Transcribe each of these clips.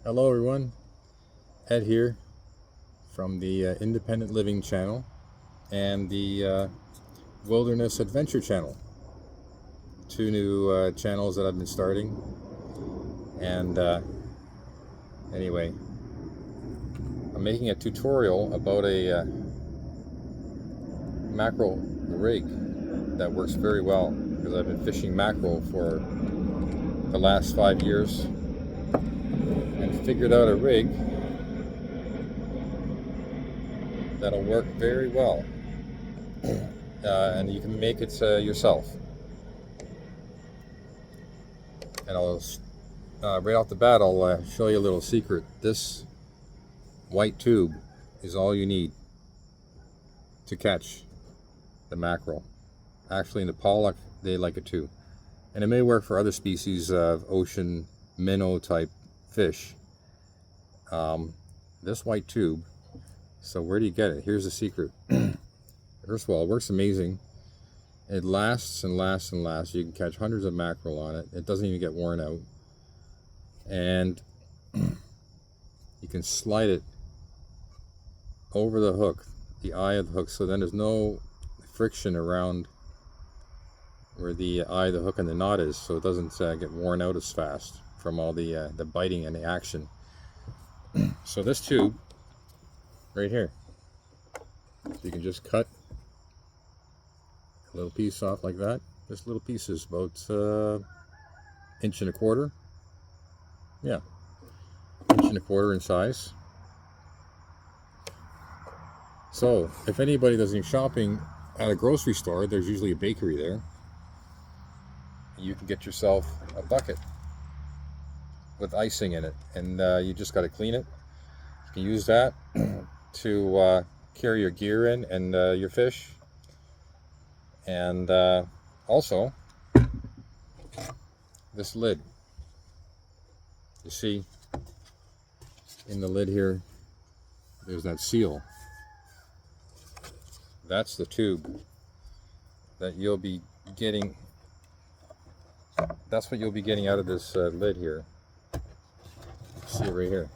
Hello everyone, Ed here from the Independent Living channel and the Wilderness Adventure channel. Two new channels that I've been starting. And anyway, I'm making a tutorial about a mackerel rig that works very well because I've been fishing mackerel for the last 5 years and figured out a rig that'll work very well. And you can make it yourself. And right off the bat, I'll show you a little secret. This white tube is all you need to catch the mackerel. Actually, in the pollock, they like it too. And it may work for other species of ocean minnow type fish. This white tube, so where do you get it? Here's the secret. First of all, it works amazing. It lasts and lasts and lasts. You can catch hundreds of mackerel on it. It doesn't even get worn out. And you can slide it over the hook, the eye of the hook, so then there's no friction around where the eye of the hook and the knot is, so it doesn't get worn out as fast from all the biting and the action. So this tube right here, you can just cut a little piece off like that. This little piece is about 1.25 inches. Yeah, 1.25 inches in size. So if anybody does any shopping at a grocery store, there's usually a bakery there. You can get yourself a bucket with icing in it, and you just got to clean it. You can use that to carry your gear in and your fish. And also this lid, you see in the lid here, there's that seal. That's the tube that you'll be getting. That's what you'll be getting out of this lid here. See it right here.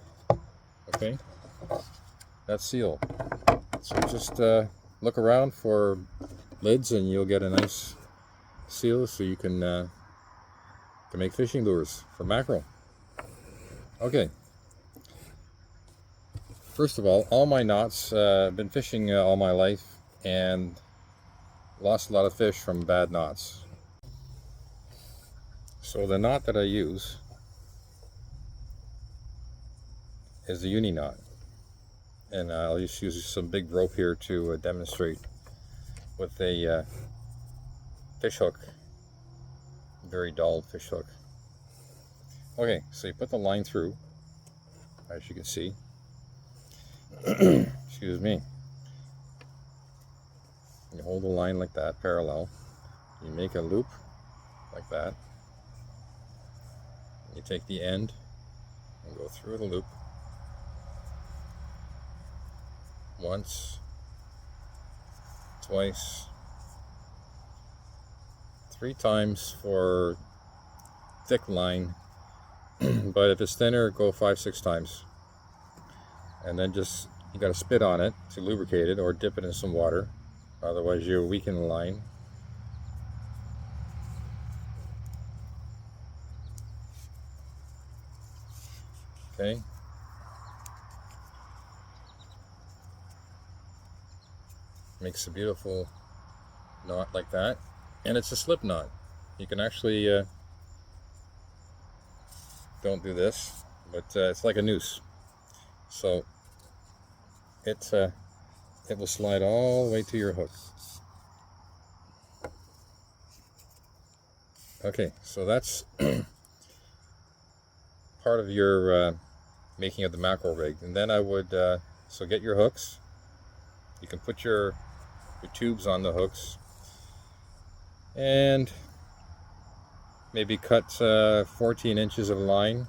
Okay, that's seal. So just look around for lids and you'll get a nice seal, so you can make fishing lures for mackerel. Okay. First of all my knots, I've been fishing all my life and lost a lot of fish from bad knots. So the knot that I use is the uni knot, and I'll just use some big rope here to demonstrate with a fish hook, very dull fish hook. Okay, so you put the line through, as you can see. Excuse me. You hold the line like that, parallel. You make a loop like that. You take the end and go through the loop once, twice, 3 times for thick line, but if it's thinner, go 5-6 times. And then just, you got to spit on it to lubricate it, or dip it in some water, otherwise you'll weaken the line. Okay. Makes a beautiful knot like that, and it's a slip knot. You can actually don't do this, but it's like a noose. So it will slide all the way to your hook. Okay, so that's part of your making of the mackerel rig. And then I would so get your hooks. You can put your tubes on the hooks and maybe cut 14 inches of line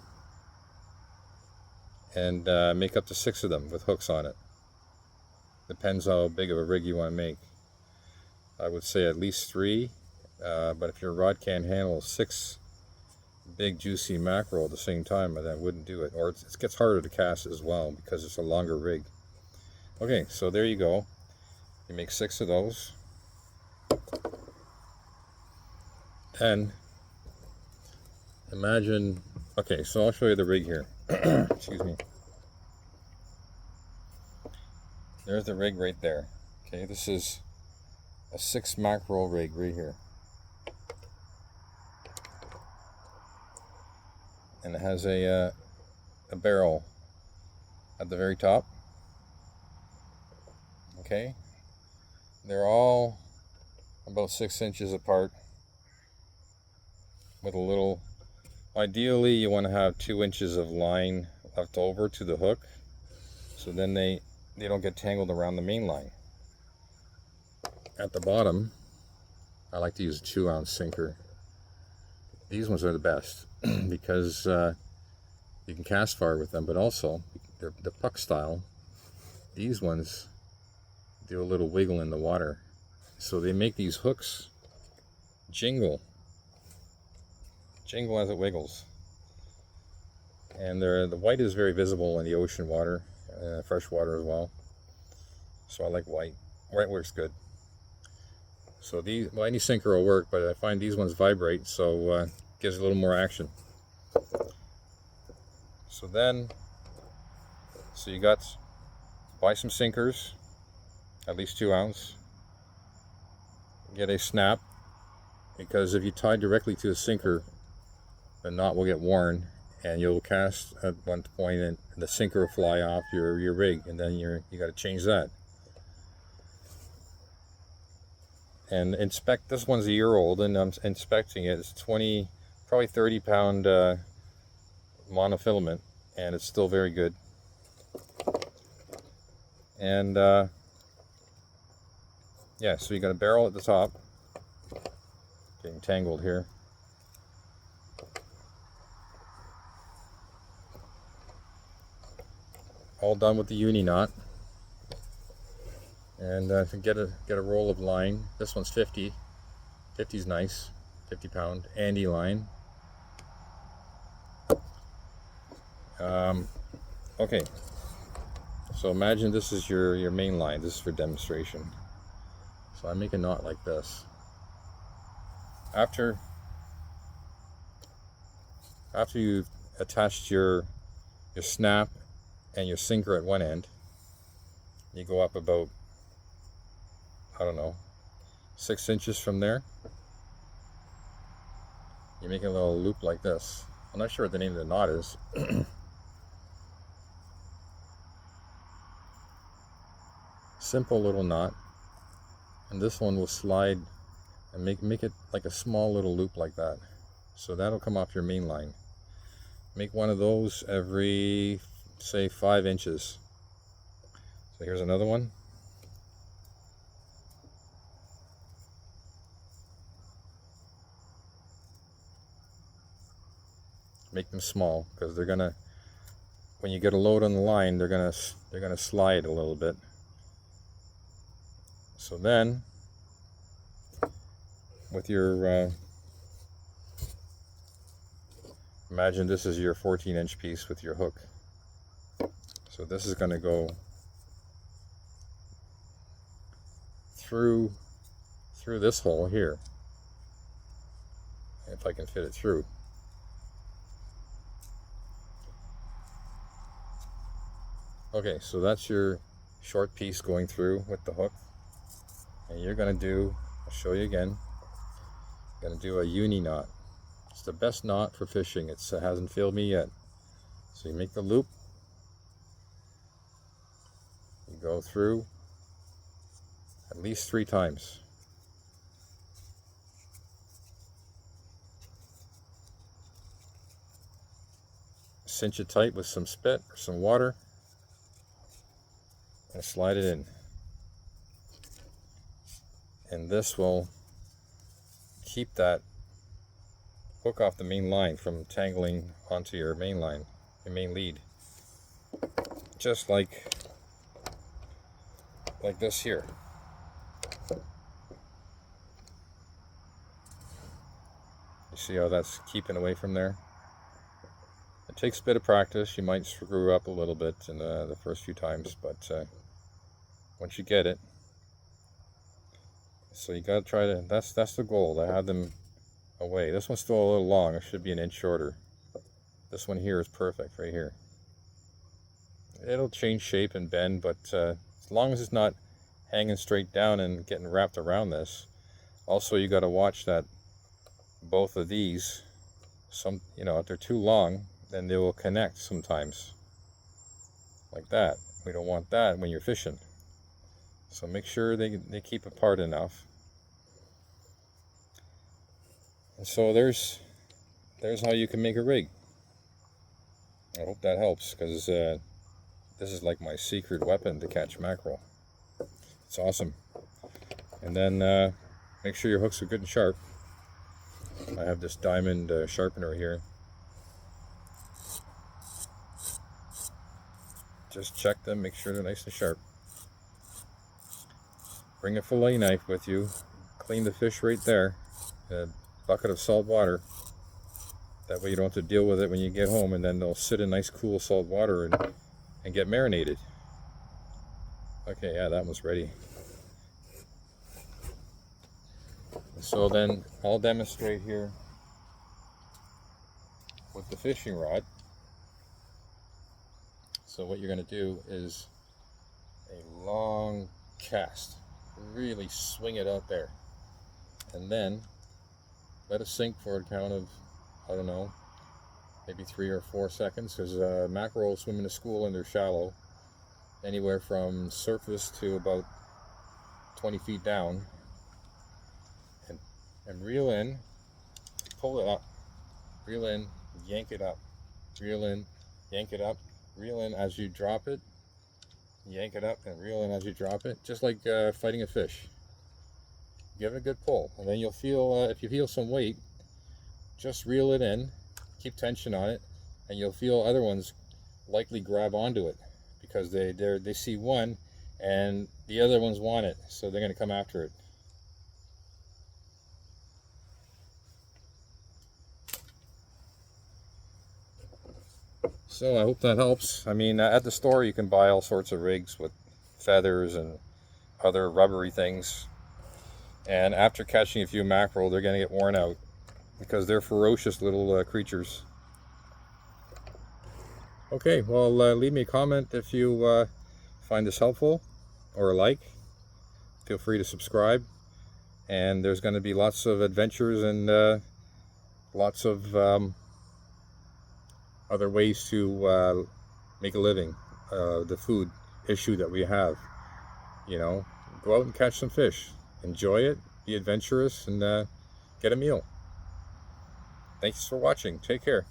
and make up to 6 of them with hooks on it. Depends how big of a rig you want to make. I would say at least 3, but if your rod can't handle 6 big juicy mackerel at the same time, and that wouldn't do it. Or it gets harder to cast as well because it's a longer rig. Okay, so there you go. You make 6 of those. And imagine, okay, so I'll show you the rig here. Excuse me. There's the rig right there. Okay, this is a 6 mackerel rig right here. And it has a barrel at the very top. Okay, they're all about 6 inches apart with a little, ideally you want to have 2 inches of line left over to the hook, so then they don't get tangled around the main line. At the bottom, I like to use a 2-ounce sinker. These ones are the best because you can cast far with them, but also they're the puck style. These ones do a little wiggle in the water, so they make these hooks jingle as it wiggles. And the white is very visible in the ocean water, fresh water as well. So I like white. White works good. So these, well, any sinker will work, but I find these ones vibrate, so gives a little more action. So then, so you got, buy some sinkers, at least 2 ounce. Get a snap, because if you tie directly to a sinker, the knot will get worn, and you'll cast at one point, and the sinker will fly off your rig, and then you got to change that. And inspect, this one's a year old, and I'm inspecting it. It's 20, probably 30 pound monofilament, and it's still very good. And yeah, so you got a barrel at the top, getting tangled here. All done with the uni knot. And I can get a roll of line. This one's 50. 50's nice. 50 pound Andy line. Okay. So imagine this is your main line. This is for demonstration. So I make a knot like this. After you've attached your snap and your sinker at one end, you go up about, I don't know, 6 inches from there. You make a little loop like this. I'm not sure what the name of the knot is. Simple little knot. And this one will slide and make it like a small little loop like that. So that'll come off your main line. Make one of those every, say, 5 inches. So here's another one. Make them small, because they're gonna, when you get a load on the line, they're gonna slide a little bit. So then, with your imagine this is your 14-inch piece with your hook. So this is going to go through this hole here, if I can fit it through. Okay, so that's your short piece going through with the hook, and you're going to do, I'll show you again, you're going to do a uni knot. It's the best knot for fishing. It hasn't failed me yet. So you make the loop, you go through at least 3 times. Cinch it tight with some spit or some water, and slide it in. And this will keep that hook off the main line from tangling onto your main line, your main lead. Just like this here. You see how that's keeping away from there? takes a bit of practice. You might screw up a little bit in the first few times, but once you get it, so you gotta try to. That's the goal, to have them away. This one's still a little long. It should be an inch shorter. This one here is perfect right here. It'll change shape and bend, but as long as it's not hanging straight down and getting wrapped around this. Also, you got to watch that both of these, if they're too long, then they will connect sometimes, like that. We don't want that when you're fishing. So make sure they keep apart enough. And so there's how you can make a rig. I hope that helps, because this is like my secret weapon to catch mackerel. It's awesome. And then make sure your hooks are good and sharp. I have this diamond sharpener here. Just check them, make sure they're nice and sharp. Bring a fillet knife with you. Clean the fish right there in a bucket of salt water. That way you don't have to deal with it when you get home, and then they'll sit in nice cool salt water and get marinated. Okay, yeah, that one's ready. So then I'll demonstrate here with the fishing rod. So what you're going to do is a long cast. Really swing it out there. And then let it sink for a count of, I don't know, maybe 3 or 4 seconds, because mackerel swim in a school and they're shallow, anywhere from surface to about 20 feet down. And reel in, pull it up, reel in, yank it up, reel in, yank it up, reel in as you drop it, yank it up and reel in as you drop it, just like fighting a fish. Give it a good pull, and then you'll feel, if you feel some weight, just reel it in, keep tension on it, and you'll feel other ones likely grab onto it, because they see one and the other ones want it, so they're going to come after it. So I hope that helps. I mean, at the store you can buy all sorts of rigs with feathers and other rubbery things, and after catching a few mackerel they're going to get worn out, because they're ferocious little creatures. Okay, well, leave me a comment if you find this helpful, or a like. Feel free to subscribe, and there's going to be lots of adventures and lots of other ways to make a living. The food issue that we have, go out and catch some fish, enjoy it, be adventurous, and get a meal. Thanks for watching. Take care.